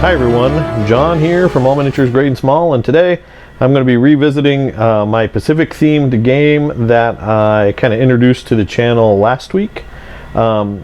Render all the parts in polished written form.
Hi everyone, John here from All Miniatures Great and Small, and today I'm going to be revisiting my Pacific themed game that I kind of introduced to the channel last week. I'm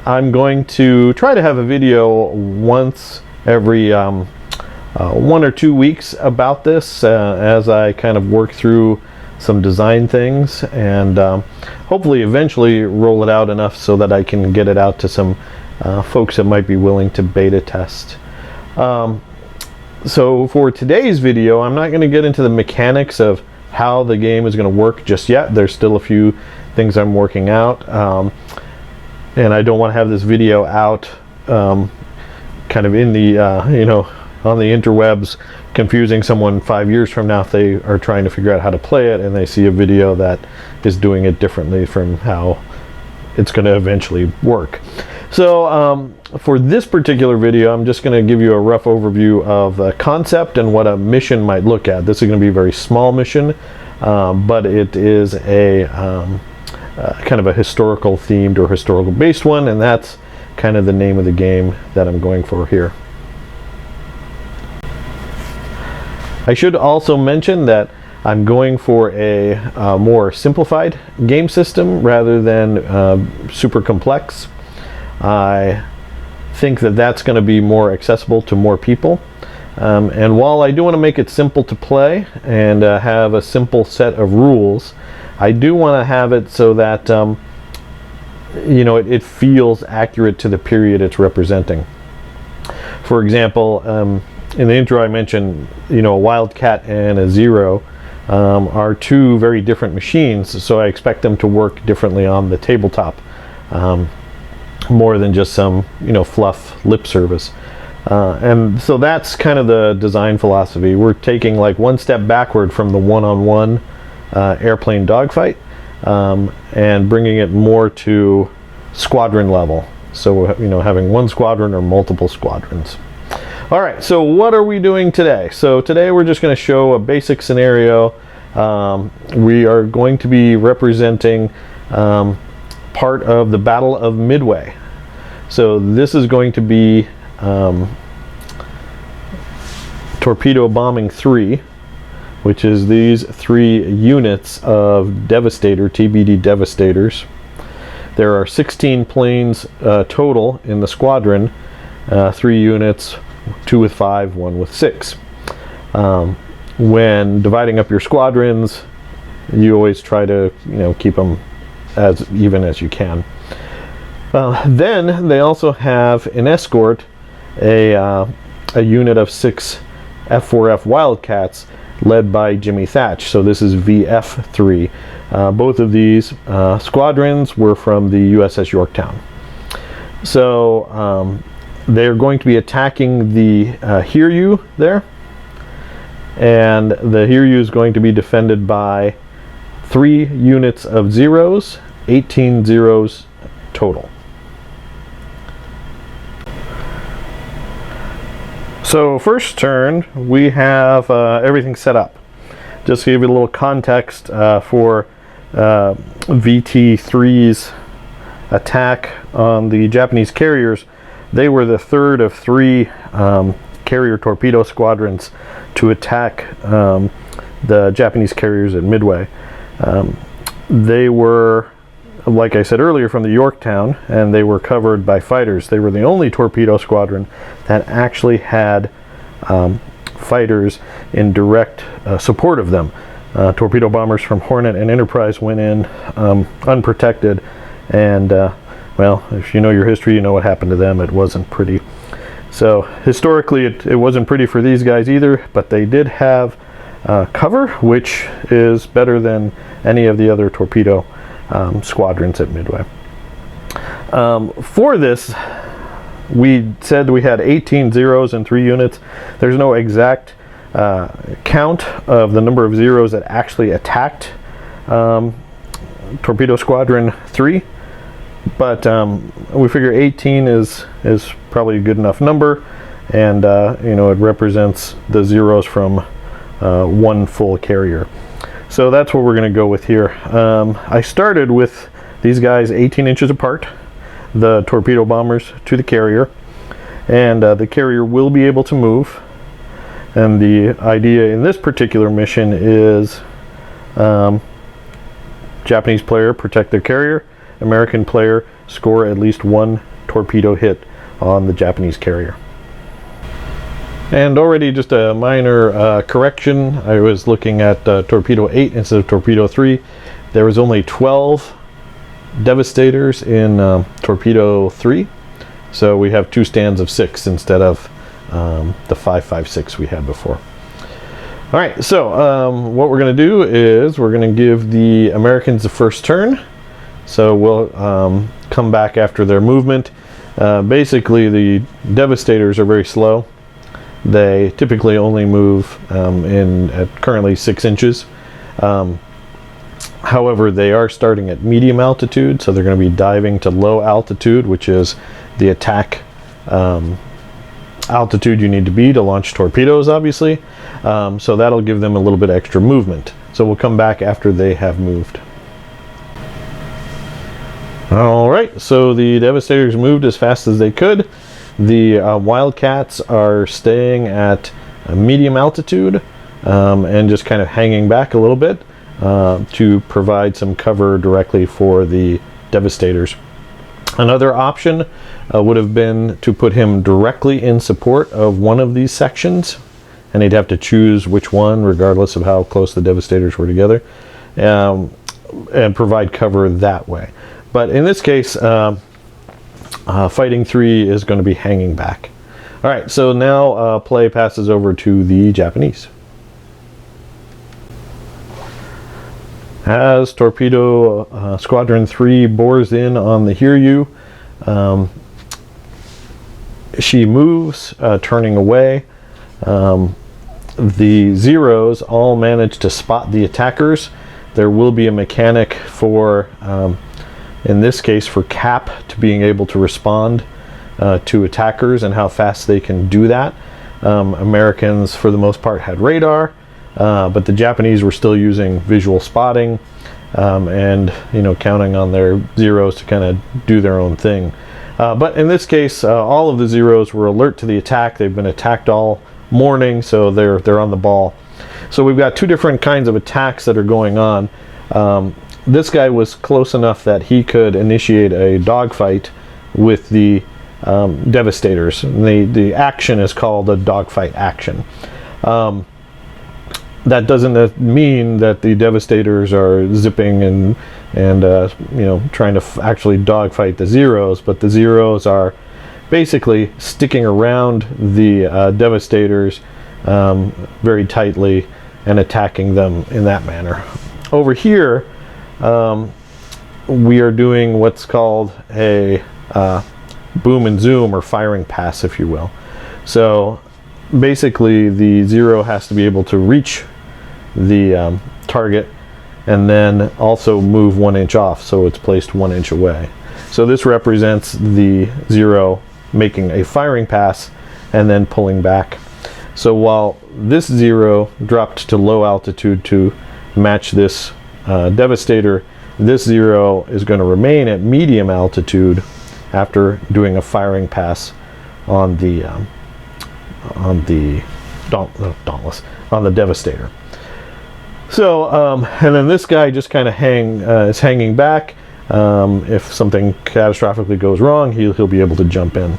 going to try to have a video once every 1 or 2 weeks about this as I kind of work through some design things, and hopefully eventually roll it out enough so that I can get it out to some folks that might be willing to beta test. So for today's video, I'm not going to get into the mechanics of how the game is going to work just yet. There's still a few things I'm working out, and I don't want to have this video out kind of in the on the interwebs, confusing someone 5 years from now if they are trying to figure out how to play it and they see a video that is doing it differently from how it's going to eventually work. So for this particular video, I'm just going to give you a rough overview of the concept and what a mission might look at. This is going to be a very small mission, but it is a kind of a historical themed or historical based one, and that's kind of the name of the game that I'm going for here. I should also mention that I'm going for a more simplified game system rather than super complex. I think that that's going to be more accessible to more people, and while I do want to make it simple to play and have a simple set of rules, I do want to have it so that it feels accurate to the period it's representing. For example, in the intro I mentioned a Wildcat and a Zero are two very different machines, so I expect them to work differently on the tabletop, more than just some fluff lip service, and so that's kind of the design philosophy. We're taking like one step backward from the one-on-one airplane dogfight, and bringing it more to squadron level, so having one squadron or multiple squadrons. All right, so what are we doing today? So today we're just going to show a basic scenario. We are going to be representing part of the Battle of Midway. So this is going to be Torpedo Bombing 3, which is these 3 units of Devastator, TBD Devastators. There are 16 planes total in the squadron, 3 units, 2 with 5, 1 with 6. When dividing up your squadrons, you always try to keep them as even as you can. Then they also have an escort, a unit of 6 F4F Wildcats led by Jimmy Thatch. So this is VF3. Both of these squadrons were from the USS Yorktown. So they're going to be attacking the Hiryu there, and the Hiryu is going to be defended by 3 units of Zeros, 18 Zeros total. So first turn, we have everything set up. Just to give you a little context for VT3's attack on the Japanese carriers. They were the 3rd of 3 carrier torpedo squadrons to attack the Japanese carriers at Midway. They were, like I said earlier, from the Yorktown, and they were covered by fighters. They were the only torpedo squadron that actually had fighters in direct support of them. Torpedo bombers from Hornet and Enterprise went in unprotected, and well, if you know your history, you know what happened to them. It wasn't pretty. So historically, it wasn't pretty for these guys either, but they did have cover, which is better than any of the other torpedo squadrons at Midway. For this, we said we had 18 Zeros and 3 units. There's no exact count of the number of Zeros that actually attacked Torpedo Squadron 3, but we figure 18 is probably a good enough number, and it represents the Zeros from one full carrier. So that's what we're going to go with here. I started with these guys 18 inches apart, the torpedo bombers to the carrier, and the carrier will be able to move. And the idea in this particular mission is Japanese player protect their carrier, American player score at least one torpedo hit on the Japanese carrier. And already just a minor correction, I was looking at torpedo 8 instead of torpedo 3. There was only 12 Devastators in torpedo 3, so we have 2 stands of 6 instead of the 5.56 we had before. All right, so what we're going to do is we're going to give the Americans the first turn. So we'll come back after their movement. Basically, the Devastators are very slow. They typically only move at currently 6 inches. However, they are starting at medium altitude, so they're going to be diving to low altitude, which is the attack altitude you need to be to launch torpedoes, obviously. So that'll give them a little bit extra movement. So we'll come back after they have moved. All right, so the Devastators moved as fast as they could. The Wildcats are staying at a medium altitude and just kind of hanging back a little bit to provide some cover directly for the Devastators. Another option would have been to put him directly in support of one of these sections, and he'd have to choose which one regardless of how close the Devastators were together, and provide cover that way. But in this case, Fighting 3 is going to be hanging back. All right, so now play passes over to the Japanese. As Torpedo Squadron 3 bores in on the Hiryu, she moves, turning away. The Zeros all manage to spot the attackers. There will be a mechanic for, in this case, for Cap to being able to respond to attackers and how fast they can do that. Americans, for the most part, had radar. But the Japanese were still using visual spotting and counting on their Zeros to kind of do their own thing. But in this case, all of the Zeros were alert to the attack. They've been attacked all morning, so they're on the ball. So we've got 2 different kinds of attacks that are going on. This guy was close enough that he could initiate a dogfight with the Devastators. The action is called a dogfight action. That doesn't mean that the Devastators are zipping and trying to actually dogfight the Zeros, but the Zeros are basically sticking around the Devastators very tightly and attacking them in that manner. Over here, we are doing what's called a boom and zoom, or firing pass, if you will. So basically the Zero has to be able to reach the target and then also move 1 inch off, so it's placed 1 inch away. So this represents the Zero making a firing pass and then pulling back. So while this Zero dropped to low altitude to match this Devastator, this Zero is going to remain at medium altitude after doing a firing pass on the Dauntless, on the Devastator. So and then this guy just kind of is hanging back. If something catastrophically goes wrong, he'll be able to jump in.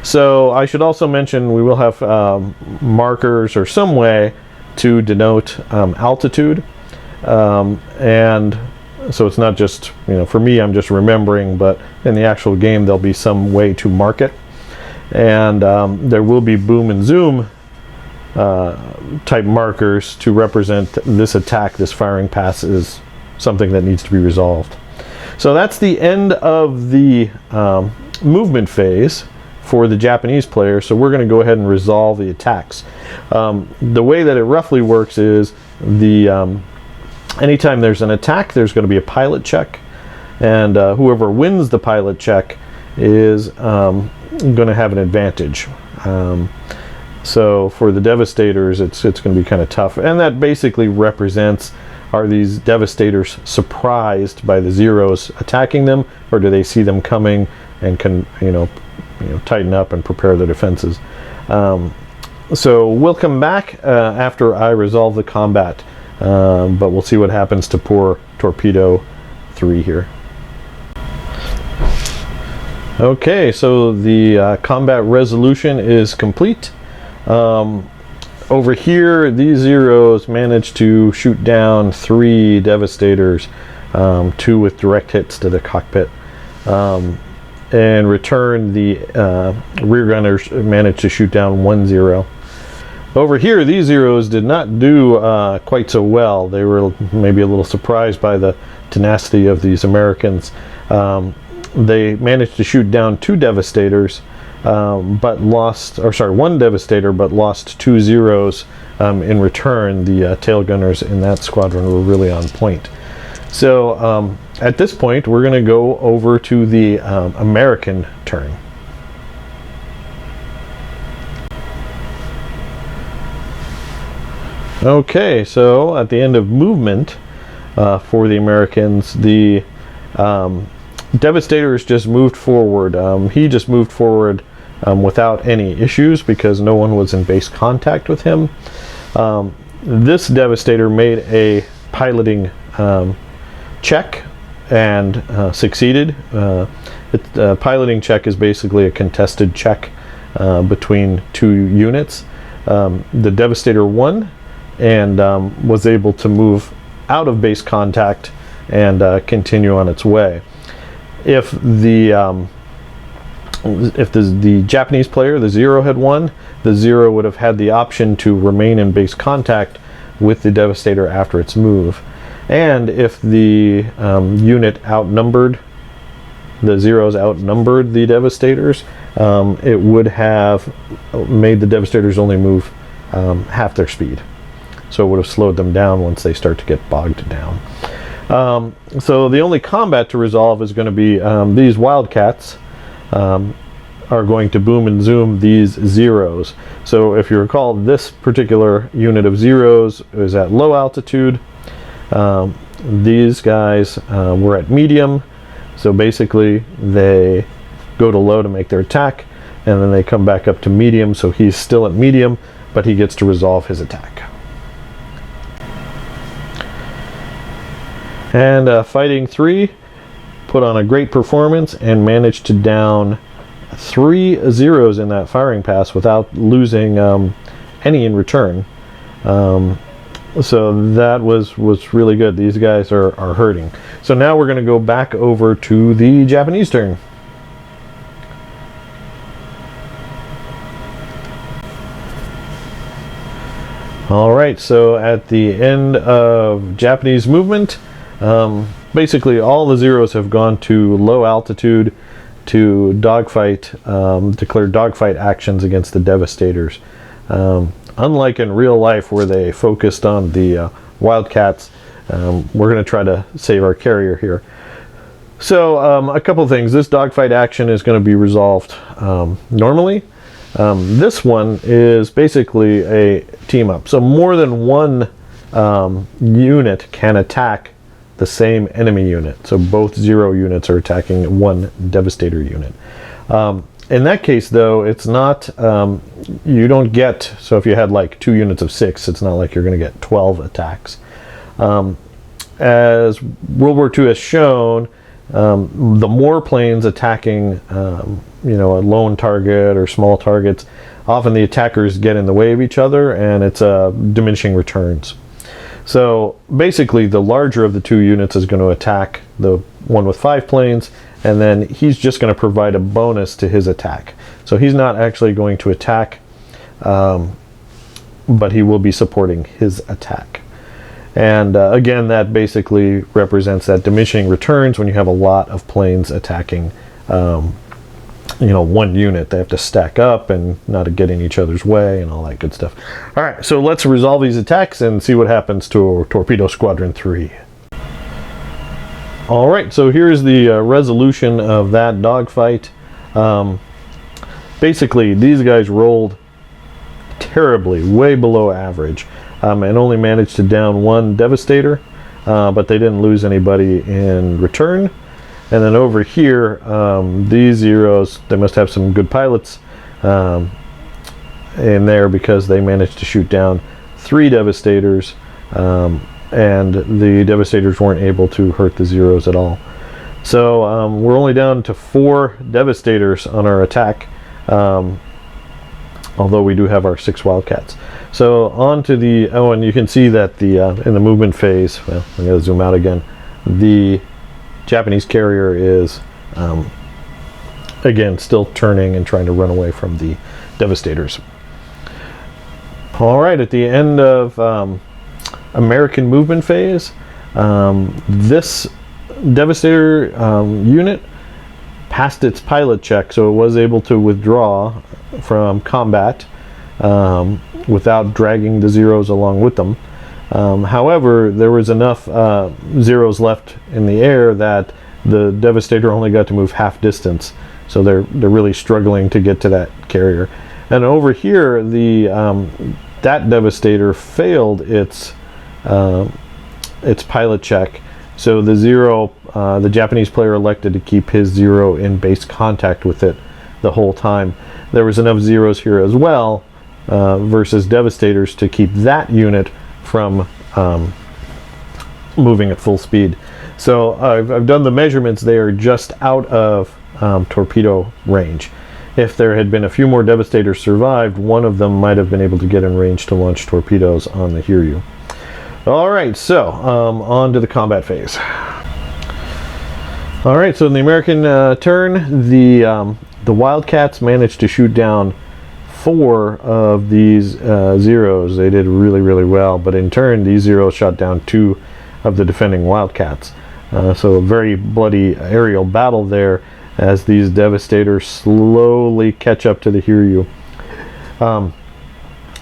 So I should also mention we will have markers or some way to denote altitude, and so it's not just, for me, I'm just remembering, but in the actual game there'll be some way to mark it. And there will be boom and zoom type markers to represent this attack. This firing pass is something that needs to be resolved. So that's the end of the movement phase for the Japanese player. So we're going to go ahead and resolve the attacks. The way that it roughly works is anytime there's an attack, there's going to be a pilot check, and whoever wins the pilot check is going to have an advantage. So for the Devastators, it's going to be kind of tough, and that basically represents, are these Devastators surprised by the Zeros attacking them, or do they see them coming and can tighten up and prepare their defenses. So we'll come back after I resolve the combat, but we'll see what happens to poor Torpedo 3 here. Okay, so the combat resolution is complete. Over here, these Zeros managed to shoot down 3 Devastators, 2 with direct hits to the cockpit. In return, the rear gunners managed to shoot down 1 Zero. Over here, these Zeros did not do quite so well. They were maybe a little surprised by the tenacity of these Americans. They managed to shoot down 2 Devastators, but lost, or sorry, 1 Devastator, but lost 2 Zeros in return. The tail gunners in that squadron were really on point. So at this point, we're going to go over to the American turn. Okay, so at the end of movement for the Americans, the Devastators just moved forward. He just moved forward without any issues because no one was in base contact with him. This Devastator made a piloting check and succeeded. The piloting check is basically a contested check between 2 units. The Devastator won and was able to move out of base contact and continue on its way. If the Japanese player, the Zero, had won, the Zero would have had the option to remain in base contact with the Devastator after its move. And if the unit outnumbered, the Zeros outnumbered the Devastators, it would have made the Devastators only move half their speed. So it would have slowed them down once they start to get bogged down. So the only combat to resolve is going to be these Wildcats are going to boom and zoom these Zeros. So if you recall, this particular unit of Zeros is at low altitude. These guys were at medium. So basically they go to low to make their attack, and then they come back up to medium. So he's still at medium, but he gets to resolve his attack. And Fighting 3 put on a great performance and managed to down 3 Zeros in that firing pass without losing any in return. So that was really good. These guys are hurting. So now we're going to go back over to the Japanese turn. Alright, so at the end of Japanese movement, basically all the Zeros have gone to low altitude to dogfight, declare dogfight actions against the Devastators. Unlike in real life where they focused on the Wildcats, we're going to try to save our carrier here. So a couple things. This dogfight action is going to be resolved normally. This one is basically a team up. So more than one unit can attack the same enemy unit. So both Zero units are attacking one Devastator unit. In that case, though, it's not, you don't get, so if you had like 2 units of 6, it's not like you're going to get 12 attacks. As World War II has shown, the more planes attacking, a lone target or small targets, often the attackers get in the way of each other, and it's diminishing returns. So basically, the larger of the 2 units is going to attack the one with 5 planes, and then he's just going to provide a bonus to his attack. So he's not actually going to attack, but he will be supporting his attack. And again, that basically represents that diminishing returns when you have a lot of planes attacking one unit. They have to stack up and not get in each other's way and all that good stuff. All right, so let's resolve these attacks and see what happens to Torpedo Squadron 3. All right, so here's the resolution of that dogfight. Basically, these guys rolled terribly, way below average, and only managed to down 1 Devastator, but they didn't lose anybody in return. And then over here, these Zeros, they must have some good pilots in there, because they managed to shoot down 3 Devastators, and the Devastators weren't able to hurt the Zeros at all. So we're only down to 4 Devastators on our attack, although we do have our 6 Wildcats. So on to the, oh, and you can see that the in the movement phase, well, I'm going to zoom out again, the Japanese carrier is again still turning and trying to run away from the Devastators. All right, at the end of American movement phase, this Devastator unit passed its pilot check, so it was able to withdraw from combat without dragging the Zeros along with them. However, there was enough Zeros left in the air that the Devastator only got to move half distance, so they're really struggling to get to that carrier. And over here, the that Devastator failed its pilot check, so the Zero, the Japanese player elected to keep his Zero in base contact with it the whole time. There was enough Zeros here as well versus Devastators to keep that unit from moving at full speed. So I've done the measurements. They are just out of torpedo range. If there had been a few more Devastators survived, one of them might have been able to get in range to launch torpedoes on the Hiryu. All right, so on to the combat phase. All right, so in the American turn, the Wildcats managed to shoot down 4 of these Zeros. They did really, really well, but in turn, these Zeros shot down 2 of the defending Wildcats. So a very bloody aerial battle there, as these Devastators slowly catch up to the Hiryu.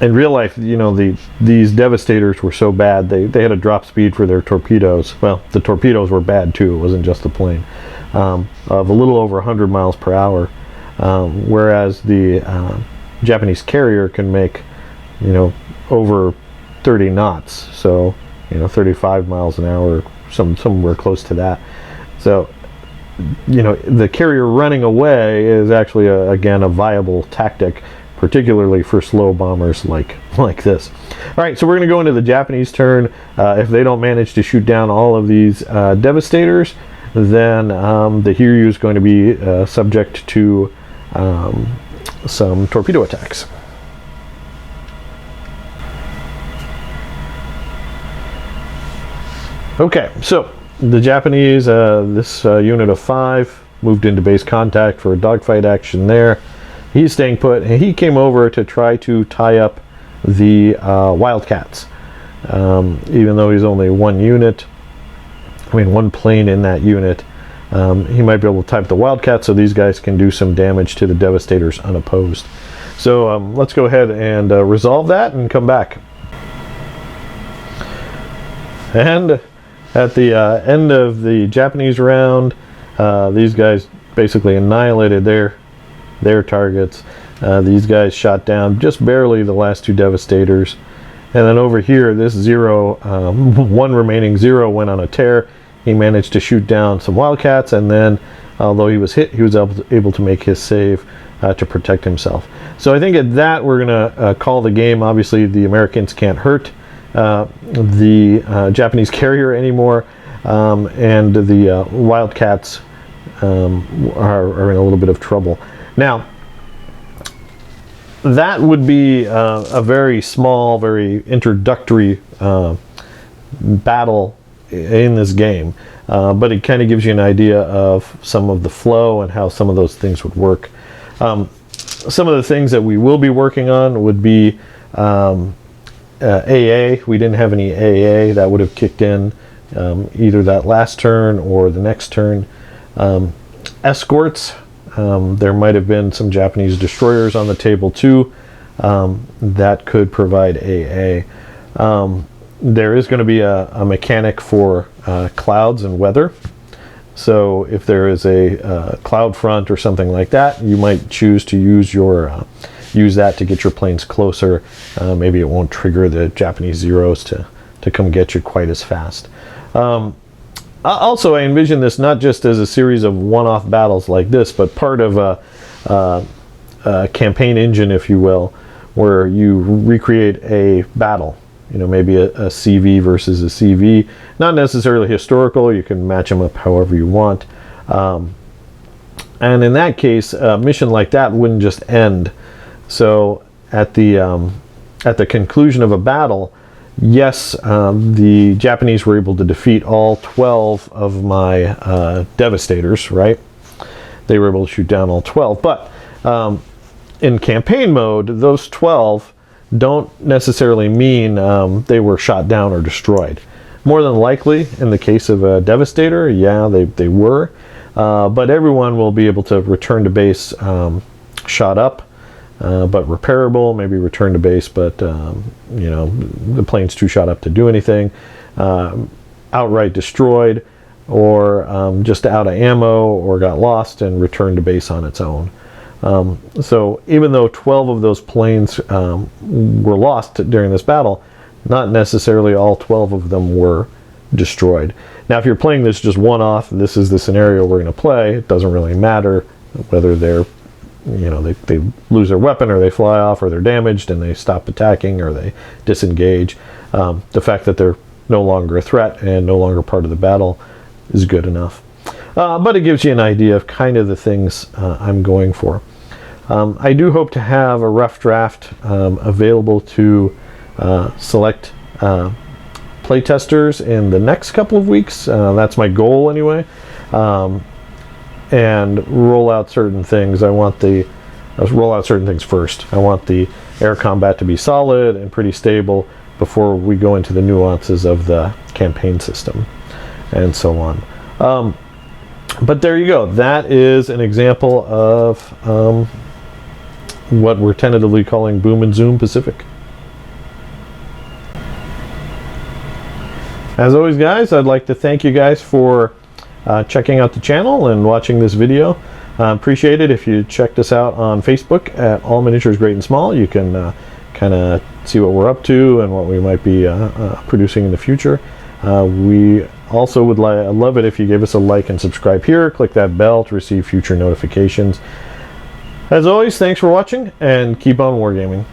In real life, you know, these Devastators were so bad, they had a drop speed for their torpedoes. Well, the torpedoes were bad too, it wasn't just the plane, of a little over 100 miles per hour, whereas the Japanese carrier can make, you know, over 30 knots, so, you know, 35 miles an hour, somewhere close to that. So, you know, the carrier running away is actually again a viable tactic, particularly for slow bombers like this. All right, so we're going to go into the Japanese turn. If they don't manage to shoot down all of these Devastators, then the Hiryu is going to be subject to some torpedo attacks. Okay, so the Japanese, this unit of 5 moved into base contact for a dogfight action there. He's staying put, and he came over to try to tie up the Wildcats. Even though he's only one unit, I mean one plane in that unit, he might be able to tie up the Wildcats so these guys can do some damage to the Devastators unopposed. So let's go ahead and resolve that and come back. And at the end of the Japanese round, these guys basically annihilated their targets. These guys shot down just barely the last 2 Devastators. And then over here, this Zero, one remaining Zero went on a tear. He managed to shoot down some Wildcats, and then, although he was hit, he was able to make his save to protect himself. So I think at that, we're going to call the game. Obviously, the Americans can't hurt the Japanese carrier anymore, and the Wildcats are in a little bit of trouble. Now, that would be a very small, very introductory battle in this game, but it kind of gives you an idea of some of the flow and how some of those things would work. Some of the things that we will be working on would be AA. We didn't have any AA. That would have kicked in either that last turn or the next turn. Escorts. There might have been some Japanese destroyers on the table too that could provide AA. There is going to be a mechanic for clouds and weather. So if there is a cloud front or something like that, you might choose to use that to get your planes closer. Maybe it won't trigger the Japanese Zeros to come get you quite as fast. Also, I envision this not just as a series of one-off battles like this, but part of a campaign engine, if you will, where you recreate a battle. You know, maybe a CV versus a CV. Not necessarily historical. You can match them up however you want. And in that case, a mission like that wouldn't just end. So at the conclusion of a battle, yes, the Japanese were able to defeat all 12 of my Devastators, right? They were able to shoot down all 12. But in campaign mode, those 12 don't necessarily mean they were shot down or destroyed. More than likely, in the case of a Devastator, yeah, they were. But everyone will be able to return to base shot up, but repairable, maybe return to base, but you know, the plane's too shot up to do anything. Outright destroyed, or just out of ammo, or got lost and returned to base on its own. So even though 12 of those planes were lost during this battle, not necessarily all 12 of them were destroyed. Now, if you're playing this just one-off, this is the scenario we're going to play, it doesn't really matter whether they're, you know, they lose their weapon, or they fly off, or they're damaged and they stop attacking, or they disengage. The fact that they're no longer a threat and no longer part of the battle is good enough. But it gives you an idea of kind of the things I'm going for. I do hope to have a rough draft available to select playtesters in the next couple of weeks. That's my goal anyway. And roll out certain things. Let's roll out certain things first. I want the air combat to be solid and pretty stable before we go into the nuances of the campaign system and so on. But there you go. That is an example of what we're tentatively calling Boom and Zoom Pacific. As always, guys, I'd like to thank you guys for checking out the channel and watching this video. Appreciate it if you checked us out on Facebook at All Miniatures Great and Small. You can kind of see what we're up to and what we might be producing in the future. We also would love it if you gave us a like and subscribe here. Click that bell to receive future notifications. As always, thanks for watching, and keep on wargaming.